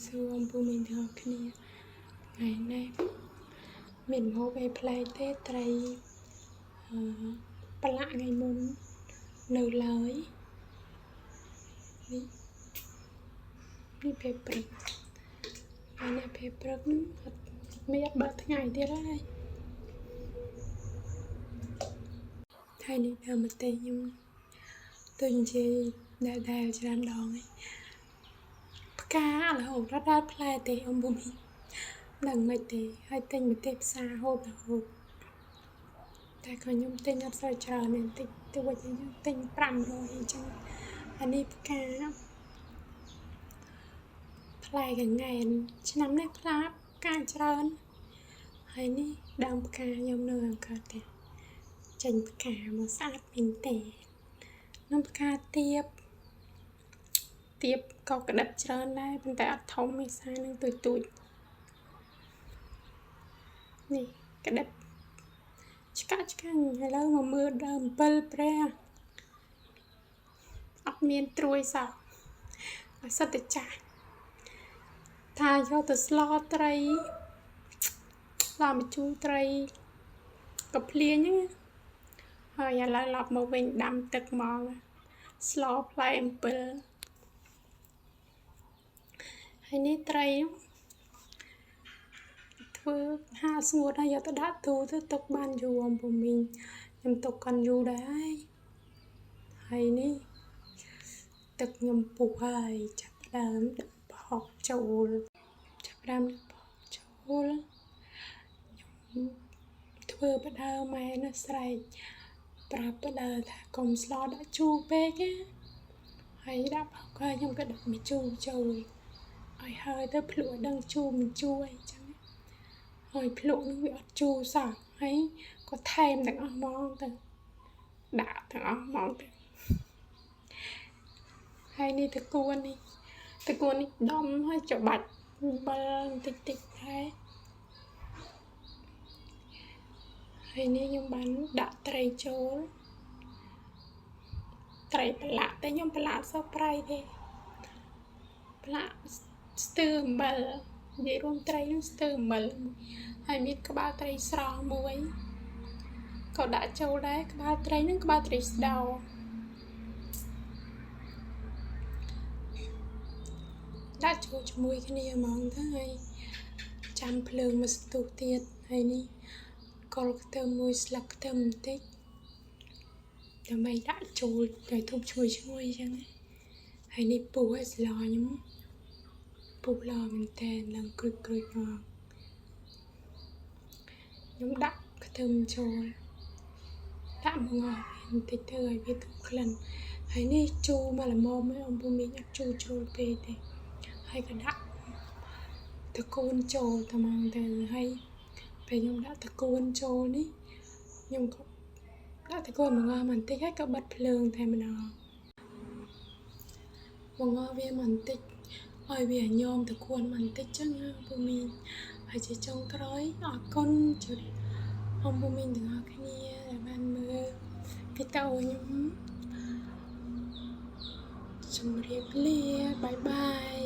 សួរអំពូមីងទាំងអស់គ្នាថ្ងៃនេះមានហូបអីប្លែកទេត្រីប្រឡាក់ថ្ងៃមុននៅឡើយនេះពេលព្រឹកហើយនេះពេលព្រឹកហ្នឹងអត់មានបើកថ្ងៃទៀតហើយនេះដើមម្ទេសខ្ញុំទៅនិយាយដែលច្រើនដងហើយផ្ការហូបរត់ដល់ផ្លែទេអំពុំដឹងមិនទេហើយទិញម្ទេសផ្សារហូបតែក៏ខ្ញុំទិញអត់សូវច្រើនទេតិចទៅវិញខ្ញុំទិញ500អញ្ចឹងអានេះផ្កាផ្លែកង្កែនឆ្នាំនេះផ្កាច្រើនហើយនេះដើមផ្កាខ្ញុំនៅខាងកើតទេចេញផ្កាមកស្អាតមែនទេនឹងផ្កាទៀបក៏ក្តិបច្រើនដែរប៉ុន្តែអត់ធំទេសានឹងទូចនេះក្តិបឆ្កាញ់ឥឡូវមកមើលដើមអំពិលព្រះអត់មានត្រួយសោះឲ្យសិតតែចាស់ថាយកទៅស្លត្រីម្ជូរត្រីក៏ភ្លៀងហ្នឹងហើយឥឡូវឡប់មកវិញដាំទឹកមកស្លផ្លែអំពិលហើយនេះត្រីធ្វើហាលស្ងួតហើយយកទៅដាក់ទូទៅទុកបានយូរអំពុំមីងខ្ញុំទុកកាន់យូរដែរហើយនេះទឹកខ្ញុំពុះហើយចាប់ដើមដាក់ប្រហុកចូលខ្ញុំធ្វើបដើម៉ែនៅស្រែកប្រាប់បដើថាកុំស្លដាក់ជូរពេកណាហើយដាក់ប្រហុកហើយខ្ញុំក៏ដាក់ម្ជូរចូលឲ្យហើយទៅភ្លក់ដឹងជូរមិនជូរអីចឹងហើយភ្លក់នឹងវាអត់ជូរសោះហើយក៏ថែមទាំងអស់ហ្មងទៅដាក់ទាំងអស់ហ្មងទៅហើយនេះតកួននេះដំហើយច្បាច់អំបិលបន្តិចដែរហើយនេះខ្ញុំបានដាក់ត្រីចូលត្រីប្រឡាក់តែខ្ញុំប្រឡាក់សូវប្រៃទេប្រឡាក់ស្ទើរអំបិលនិយាយរួមត្រីនឹងស្ទើរអំបិលហើយមានក្បាលត្រីស្រស់មួយក៏ដាក់ចូលដែរក្បាលត្រីនឹងក្បាលត្រីស្ដោដាក់ចូលជាមួយគ្នាហ្មងទៅហើយចាំភ្លើងមកស្ទុះទៀតហើយនេះកលខ្ទឹមមួយស្លឹកខ្ទឹមបន្តិចដើម្បីដាក់ចូលឲ្យធូបឈ្ងុយអញ្ចឹងហើយនេះពុះឲ្យស្លខ្ញុំពុះល្អមែនតើឡើងគ្រុចមកខ្ញុំដាក់ខ្ទឹមចូលដាក់មកបន្តិចទៅឲ្យវាទៅក្លិនហើយនេះជូរមកល្មមឲ្យអំពុំមីងអត់ជូរចូលពេកទេហើយក៏ដាក់តកូនចូលតែមកទៅហើយពេលខ្ញុំដាក់តកូនចូលនេះខ្ញុំក៏ដាក់តកូនមកបន្តិចហើយក៏បិទភ្លើងតែម្ដងមកវាបន្តិចឲ្យវាញោមតកូនបន្តិចចឹងអំពុំមីងហើយជាចុងក្រោយអរគុណជូនអំពុំមីងទាំងអស់គ្នាដែលបានមើលវីដេអូខ្ញុំជម្រាបលាបាយបាយ